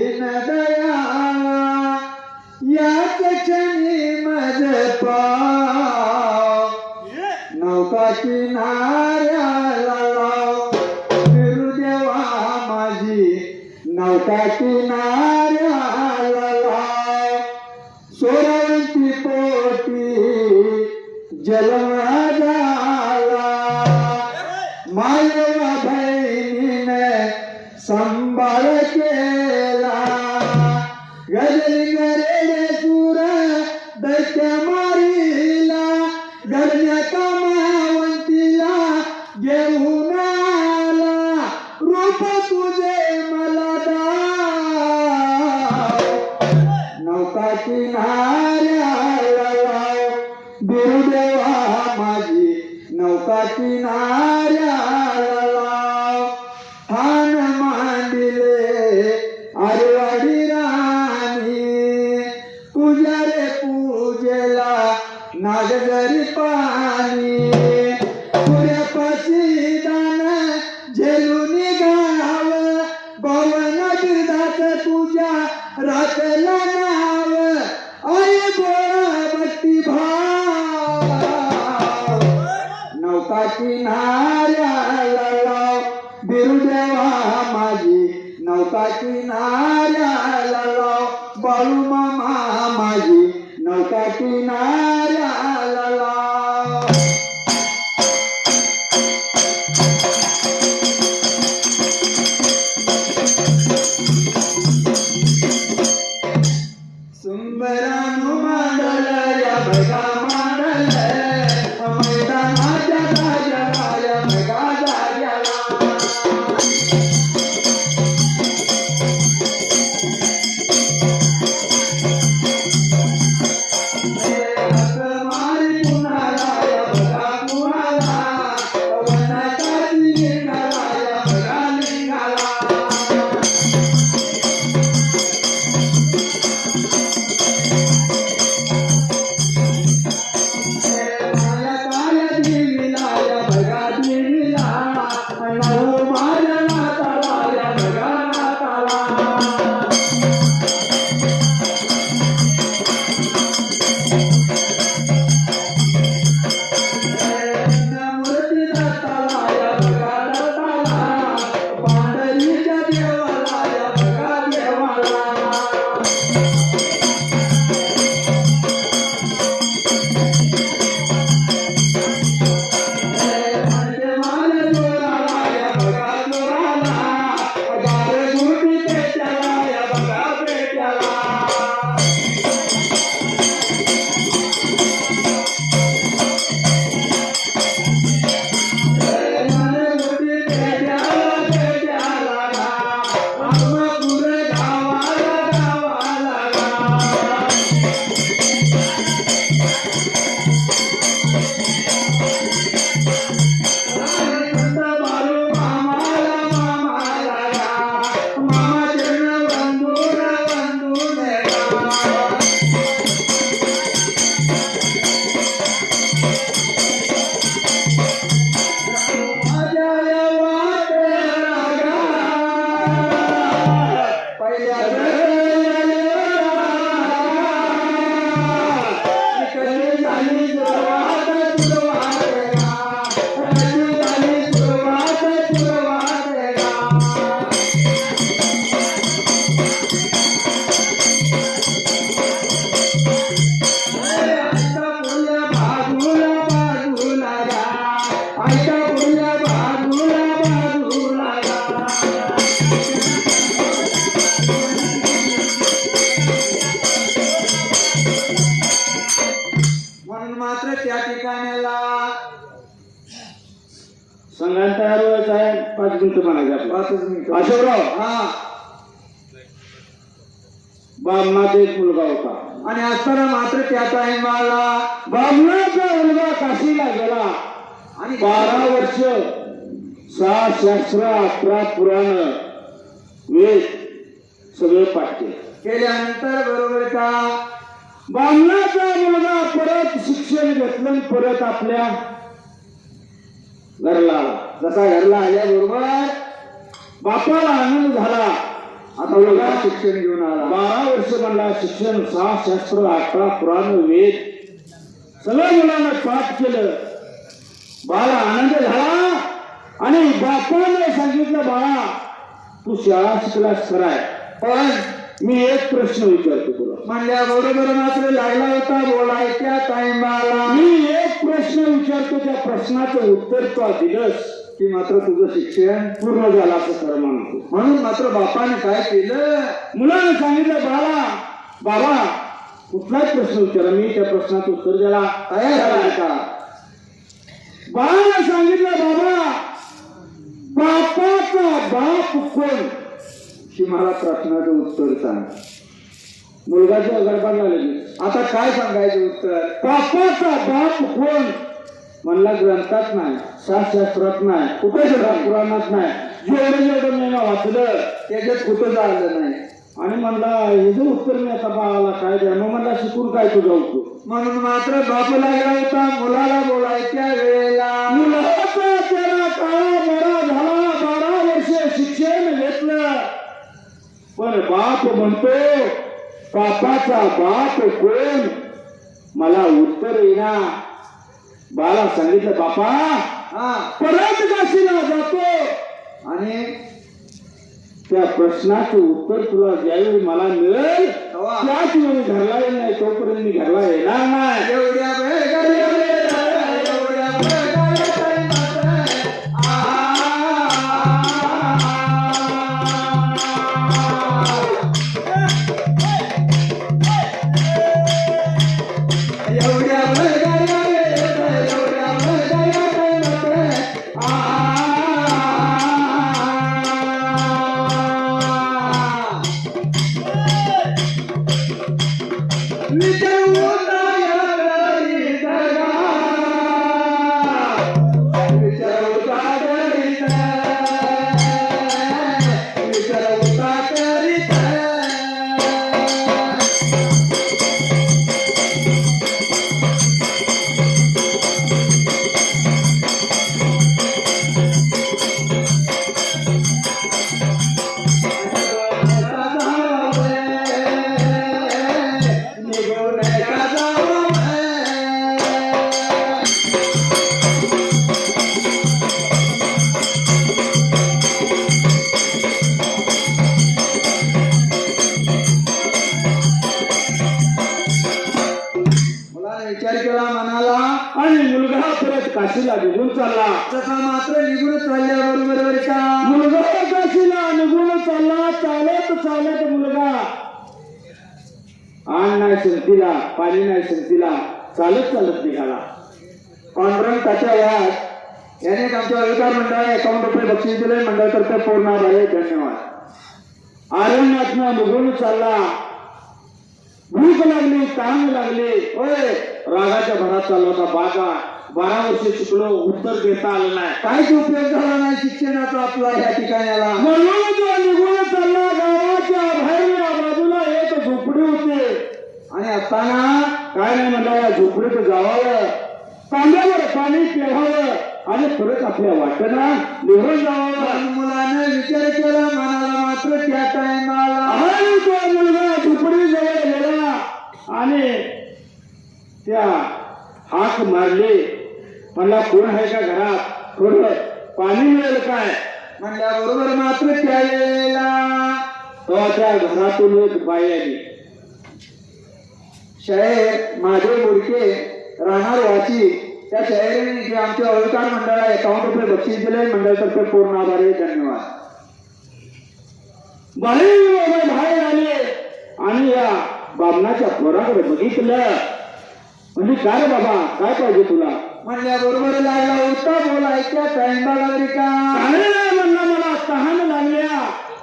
दीन दयाळा याच क्षणी मज पाव नौका किनाऱ्याला लाव फिरू देवा माझी नौका किनाऱ्याला लाव सोरवंती पोटी जन्म झाला मायवा बहिणीने संभाळ केला गजरी गरेडे सूर दैत्य मारीला गरण्या कामावंतीला घेऊन आला रूप तुझे मला दाव नौका किनाऱ्याला लाव बिरुदेवा माझी नौका किनाऱ्याला लाव ठाण मांडिले आरवाडी राणी तुझ्या रे पूजेला नागजरी पाणी पुऱ्यापाशी दान झेलून गाव भवन बिरदाच तुझ्या राखला नाव आई गोळा भट्टी भाव नौका किनाऱ्याला लाव बिरुदेवा माझी नौका किनाऱ्याला लाव बाळू मामा माझी नौका किनाऱ्याला लाव सुंदरानु मांडल या भगा मांडल मैदानाच्या राजाला या भगा जाग्याला मारी कुणाला या भगा कुणाला वनाचा निघाला या भगा निघाला मात्र त्या ठिकाणाला संघात तयार व्हायचं आहे. 5 मिनिटं म्हणायचं आपलं. 5 मिनिटं. अशोकराव हा बामणाचा एक मुलगा होता आणि असताना मात्र त्या टाइमाला बामणाचा मुलगा काशीला गेला आणि 12 वर्ष 6 शास्त्र 11 पुराण वेद सगळे पाठ केल्यानंतर बरोबर का बामणाचा मुलगा परत शिक्षण घेतलं परत आपल्या घरला आला. जसा घरला आल्याबरोबर बापाला आनंद झाला. आता मुलगा शिक्षण घेऊन आला. 12 वर्ष म्हणला शिक्षण, 6 शास्त्र, 18 पुराण, वेद सगळं मुलांना पाठ केलं. बाळा आनंद झाला आणि बापाने सांगितलं, बाळा तू शाळा शिकलास खराय, पण मी एक प्रश्न विचारतो तुला. म्हणल्याबरोबर मात्र लागला होता बोलायच्या टाइमाला. मी एक प्रश्न विचारतो, त्या प्रश्नाचं उत्तर तू दिलंस की मात्र तुझं शिक्षण पूर्ण झालं असं खरं म्हणतो. म्हणून मात्र बापाने काय केलं, मुलाने सांगितलं, बाबा कुठलाच प्रश्न विचारा, मी त्या प्रश्नाचं उत्तर द्यायला तयार आहे का? बाळाने सांगितलं, बापाचा बाप कोण? की मला प्रश्नाचं उत्तर सांग. मुलगाच्या गडबड लागली. आता काय सांगायचं उत्तर? बापाचा बाप कोण म्हणला, ग्रंथात नाही, शास्त्रात नाही, कुठे पुराणात नाही, जेवढं मी वाचलं त्याच्यात कुठं झालं नाही. आणि म्हणला हे जे उत्तर मी आता बाळाला काय द्या, मग म्हणला शिकून काय तुझा उपयोग. म्हणून मात्र बाप लागला होता मुलाला बोलायच्या वेळेला. मुलाचा त्याला काळा बरा झाला, 12 वर्ष शिक्षण घेतलं, पण बाप म्हणतो बापाचा बाप कोण मला उत्तर येईना. बाळा सांगितलं, बापा हा परत काशीला जातो आणि त्या प्रश्नाचं उत्तर तुला ज्यावेळी मला मिळेल तेव्हा त्याच वेळी घरला येईल, नाही तोपर्यंत मी घरला येणार नाही. एवढ्या विचार केला मनाला आणि मुलगा परत काशीला निघून चालला. तसा मात्र निघून चालल्याबरोबर का मुलगा काशीला निघून चालला. चालत मुलगा अन्न नाही संगतीला, पाणी नाही संगतीला, चालत निघाला. पांडुरंग त्याच्या वयात याने आमच्या अधिकार मंडळाने 51 रुपये बक्षीस दिले. मंडळातर्फे पूर्ण झाले. धन्यवाद. अरण्यातनं निघून चालला. भूक लागली, तहान लागली, होय रागाच्या भरात चालला होता. 12 वर्ष शिकलो, उत्तर देता आलं नाही. काहीच उपयोग झाला नाही शिक्षणाचा आपला ह्या ठिकाणाला. म्हणून तो निघून चालला. गावाच्या बाहेरच्या बाजूला एक झोपडी होती आणि असताना काय नाही म्हणला, या झोपडीत जावावं, तांब्यावर पाणी प्यावावं आणि परत आपल्या वाटेला निघून जावावं. मुलाने विचार केला मनाला मात्र त्या टायमाला. आणि तो मुलगा झोपडी जवळ गेला आणि त्या हाक मारली. म्हणला कोण आहे का घरात, थोडं पाणी मिळेल काय. म्हणल्याबरोबर मात्र त्या वेळेला तेव्हा त्या घरातून एक बाई आली. शाहीर माझे मुडके राहणार वाची त्या शाहिरीने जे आमच्या अधिकार मंडळाला 51 रुपये बक्षीस दिले. मंडळातर्फे पूर्ण आभार आहे. धन्यवाद. बाहेर आले आणि या बामणाच्या पोराकडे बघितलं. म्हणजे काय रे बाबा, काय पाहिजे तुला. म्हणल्याबरोबर लागला होता बोलायच्या टाइमला का म्हणला मला तहान लागल्या,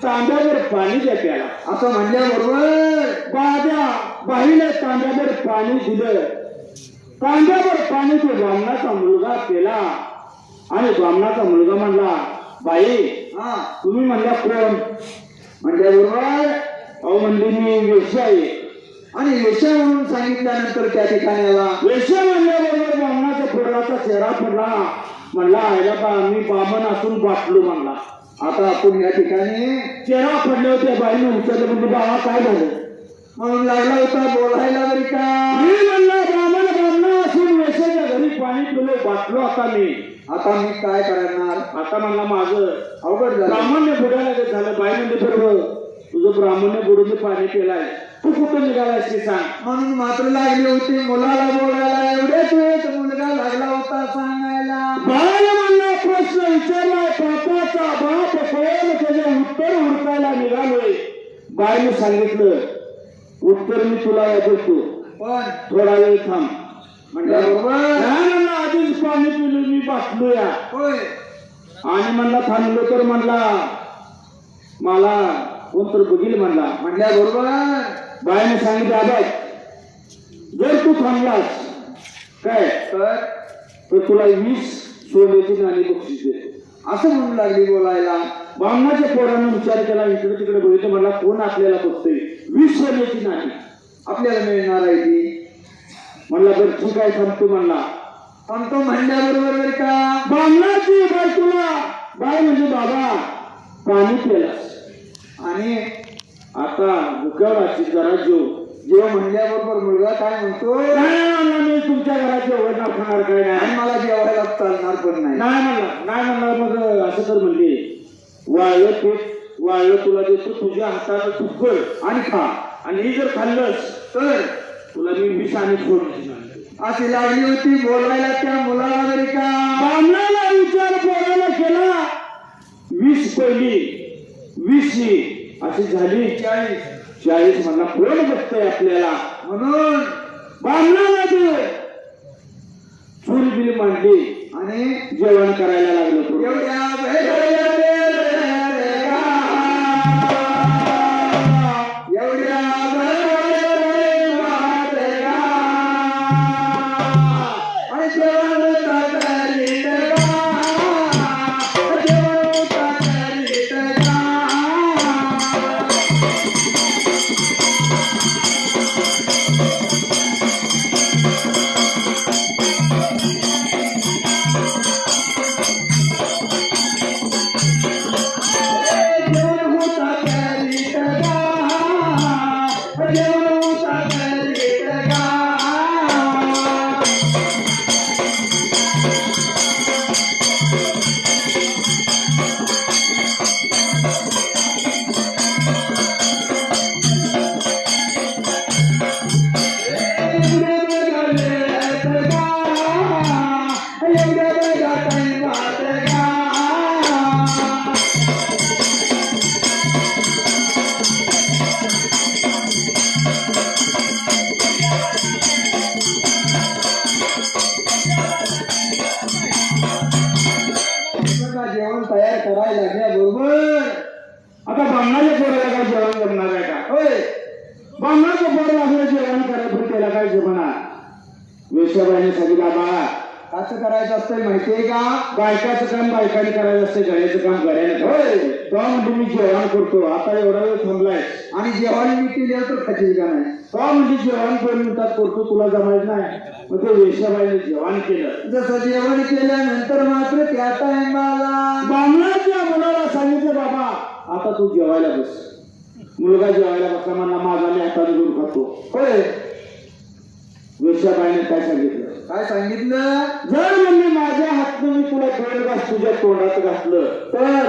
तांब्यावर पाणी द्या प्याला. असं म्हणल्याबरोबर बाईने तांब्यावर पाणी दिलं. तांब्यावर पाणी तो बामणाचा मुलगा पेला आणि बामणाचा मुलगा म्हणला, बाई हा तुम्ही म्हणल्या कोण. म्हणल्याबरोबर अहो म्हणली मी वेश्या आहे. आणि वेश्या म्हणून सांगितल्यानंतर त्या ठिकाणाला वेश्या म्हणल्याबरोबर बामणाच्या पोराचा चेहरा पडला. म्हणला आयला बा मी बामण असून बाटलो म्हणला. आता आपण या ठिकाणी चेहरा पडले होते बाईने उचललं म्हणजे बाबा काय झालं म्हणून लागला होता बोलायला बरी का मी म्हणलं ब्राह्मण असून वेशाच्या घरी पाणी पिलो बाटलो आता मी आता मी काय करणार आता म्हणला माझं अवघड झालं ब्राह्मण्य बुडायला झालं बाई म्हणजे बरोबर तुझं ब्राह्मण्य बुडून पाणी पिलाय तू कुठं निघालायस ते सांग म्हणून मात्र लागली होती मुलाला बोलायला एवढेच वेळेत मुलगा लागला होता सांगायला बाळाला म्हणला प्रश्न विचारलाय पापाचा बाप कोण त्याचे उत्तर हुडकायला निघालोय बाईने सांगितलं उत्तर मी तुला देतो पण थोडा वेळ थांब म्हटल्याबरोबर म्हणलं आधीच पाणी पिलो मी बाटलो या होय आणि म्हणला थांबलो तर म्हणला मला कोणतर बघील म्हणला म्हटल्याबरोबर बाईने सांगितलं आबाई जर तू थांबलास काय तर तुला 20 सोन्याची नाणी बक्षीस देतो असं म्हणून लागली बोलायला ब्राह्मणाच्या पोरानं विचार केला इकडे तिकडे बघितलं म्हणला कोण आपल्याला बघतोय 20 सोन्याची नाणी आपल्याला मिळणार आहे ती म्हणला बरं ठीक आहे थांबतो म्हणला सांगतो म्हणल्याबरोबर बरं का ब्राह्मणाची बाई तुला बाई म्हणजे बाबा पाणी प्यालास आणि आता भुक्यावराची जरा जेव म्हणल्याबरोबर मुलगा काय म्हणतो नाही म्हणला मी तुमच्या घरात जेवण खाणार काय नाही आणि मला जेवायला चालणार पण नाही नाही म्हणला मग असं तर म्हणले वाळलं तुला देतो तुझ्या हाताला तू कर आणि खा आणि ही जर खाल्लंस तर तुला मी विष आणि फोड अशी लागली होती बोलायला त्या मुलाला बरी का ब्राह्मणाला विचार बोलायला केला 20 पहिली 20 अशी झाली 40 म्हणला कोण बघतोय आपल्याला म्हणून ब्राह्मणाला ते चूल बिल मांडली आणि जेवण करायला लागलो जेवण तयार करायला लागल्याबरोबर आता ब्राह्मणाच्या पोराला काय जेवण जमणार आहे का होय ब्राह्मणाच्या पोराला आपलं जेवण करायचं त्याला काय जमणार वेश्याबाईने सांगितलं बाळा असं करायचं असतं माहितीये का बायकाचं काम बायकाने करायचं असतं घड्याचं काम घड्याने होय तो म्हणजे मी जेवण करतो आता एवढा वेळ थांबलाय आणि जेवण मी केलं तर खातील का नाही तो म्हणजे जेवण 2 मिनिटात करतो तुला जमायचं नाही मग ते वेश्याबाईने जेवण केलं जसं जेवण केल्यानंतर मात्र त्या टायमाला ब्राह्मणाच्या मुलाला सांगितलं बाबा आता तू जेवायला बस मुलगा जेवायला बसला म्हणला माझा मी हाताने दूर खातो होय वेश्याबाईने काय सांगितलं काय सांगितलं जर म्हणजे माझ्या हातनं मी तुला 2 घास तुझ्या तोंडात घातलं तर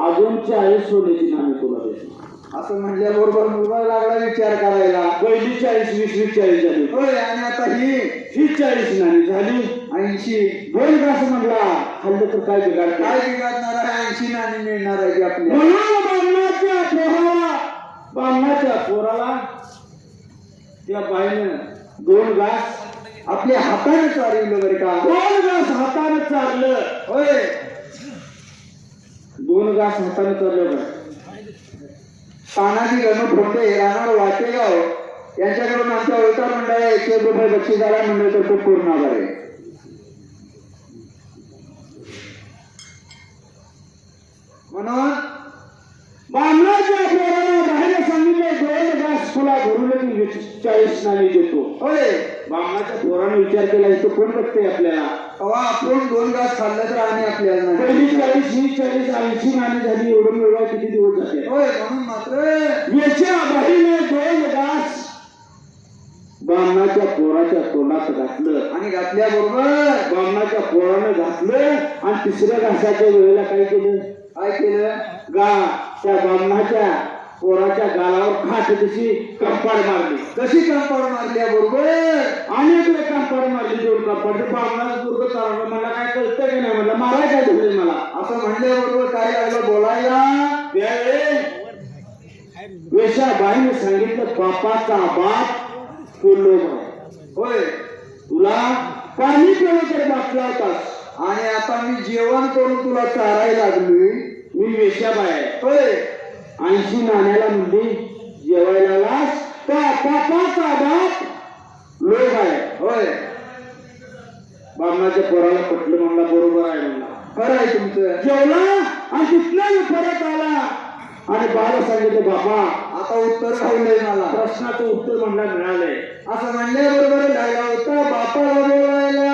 अजून 40 सोन्याची नाणी तुला देतो असं म्हणल्याबरोबर मुलगा लागला विचार करायला पहिली 40 20 40 झाली होय आणि आता ही 40 नाणी झाली 80 2 घास म्हणला खाल्लं तर काय बिघाड काय बिघडणार आहे 80 नाणी मिळणार आहे आपल्याला म्हणून बामणाच्या पोराला त्या बाईनं 2 घास आपल्या हाताने चालवलं बरं का 2 घास हाताने चाललं होय 2 घास हाताने चाललं तानाजी गणू फोंडे राहणार वाटेगाव यांच्याकडून आमच्या ओळखा मंडळा 100 रुपये बक्षीस आला मंडळ तर खूप पूर्ण आभार आहे म्हणून बामणाच्या पोराला बाहेर सांगितलं 2 घास तुला घरून 40 नाणी देतो होय बामणाच्या पोराने विचार केला इथं कोण बघते आपल्याला तेव्हा आपण 2 घास खाल्लं तर आणि आपल्याला नाही. पहिली 40, 20, 40, 80 नाणी झाली. एवढं मिळवा किती दिवस जाते. होय म्हणून मात्र याच्या बाईने 2 घास बामणाच्या पोराच्या तोंडात घातलं आणि घातल्याबरोबर बामणाच्या पोरानं घातलं आणि 3ऱ्या घासाच्या वेळेला काय केलं? काय केलं? त्या बामणाच्या पोराच्या गालावर खाट तशी कंपाड मारली. कशी कंपाऊंड मारल्याबरोबर आणि एक कंपाड मारली. 2 कंपाड. बामणाला दुर्ग चालवलं. मला काय कळतं की नाही म्हणलं मला काय झालं मला असं म्हणल्याबरोबर काय लागलं बोलायला? त्यावेळी वेशाबाईने सांगितलं बापाचा बाप तो लोभ आहे. होय तुला पाणी पिण्याकडे बसला होतास आणि आता मी जेवण करून तुला चारायला लागलोय. मी वेशाबाई आहे. होय 80 नाण्याला म्हणली जेवायला लास का बापाचा बाप लोभ आहे. होय बामणाच्या पोराला पटलं. म्हणला बरोबर आहे. म्हणला खरं आहे तुमचं. जेवला आणि तिथला परत आला आणि बाला सांगितलं बाबा आता उत्तर घावलंय मला. प्रश्नाचं उत्तर म्हणला मिळालंय. असं म्हणल्याबरोबर लागला होता बापाला बोलायला.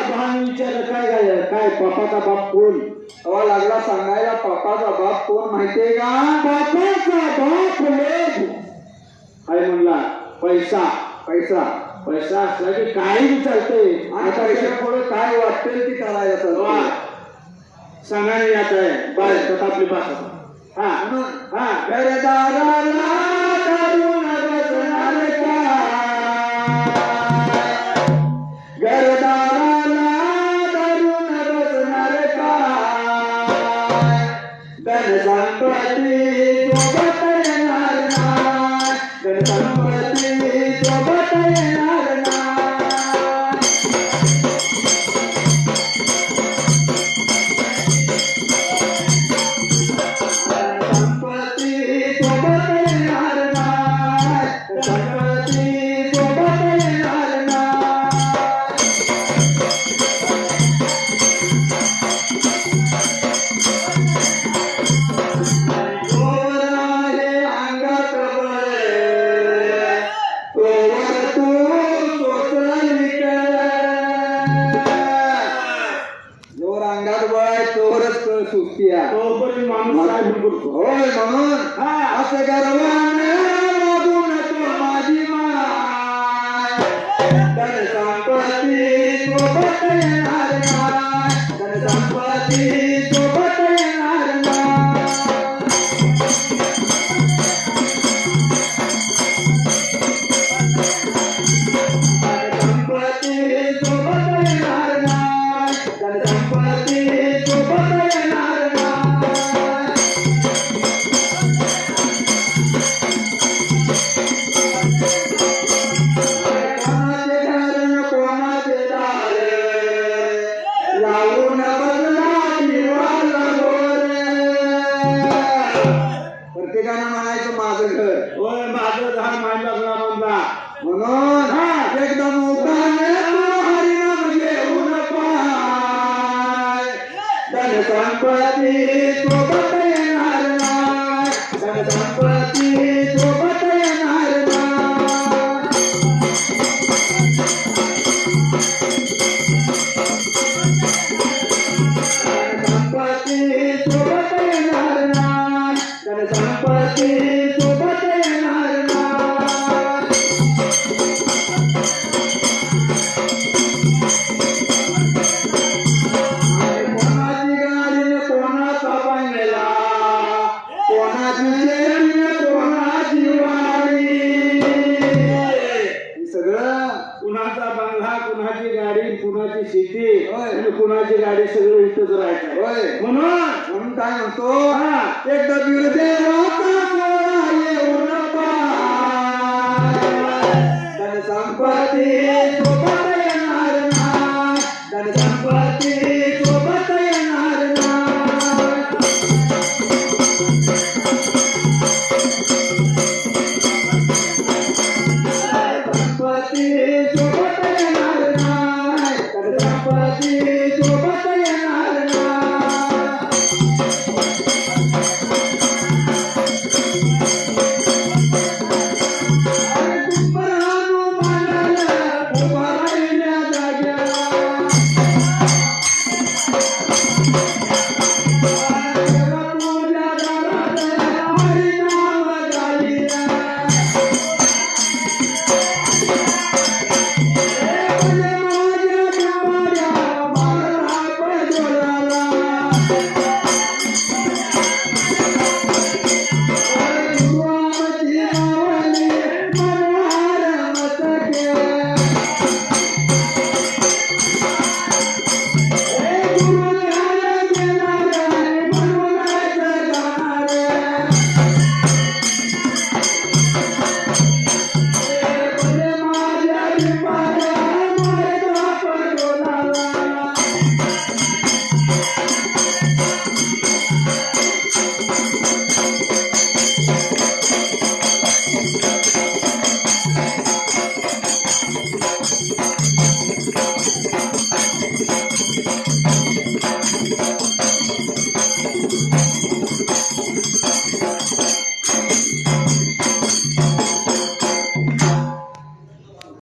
बाण विचारलं काय बापाचा बाप कोण? तेव्हा लागला सांगायला बापाचा बाप कोण माहितीये का? बापाचा बाप लोभ काय म्हणला? पैसा. पैसा. पैसा असला की काही चालतंय. आणि पैशा पुढे काय वाटेल ती करायला चालतं. सांगाने यात आहे बाय आपली भाषा. हा हा घरदाराला धरून बसणार काय? घरदाराला धरून बसणार काय? धनसंपत्ती सोबत येणार नाही. धनसंपत्ती सोबत येणार नाही. होय म्हणून असं गर्वाने वागून तो माझी माय. धनसंपत्ती सोबत येणार नाही. धनसंपत्ती सोबत येणार नाही. धनसंपत्ती सोबत येणार नाही. धनसंपत्ती सोबत येणार नाही. प्रत्येकानं म्हणायचं माझं घर. होय माझं घर माझ्या घरामधला. म्हणून एकदम उताने हरिनाम घेऊन पाय. धनसंपत्ती सोबत येणार नाही. धनसंपत्ती सोबत येणार नाही. धनसंपत्ती सोबत येणार नाही. धनसंपत्ती सोबत येणार नाही. कोणाची गाडी कोणाचा बंगला. कोणाची शेती कोणाची वाडी. हे सगळं कुणाचा बंगला कुणाची गाडी कुणाची शेती होय. आणि कुणाची गाडी सगळं इथंच राहायचं. होय म्हणून काय म्हणतो एकदा बिरदेवाचा सोहळा येऊन पाय. धनसंपत्ती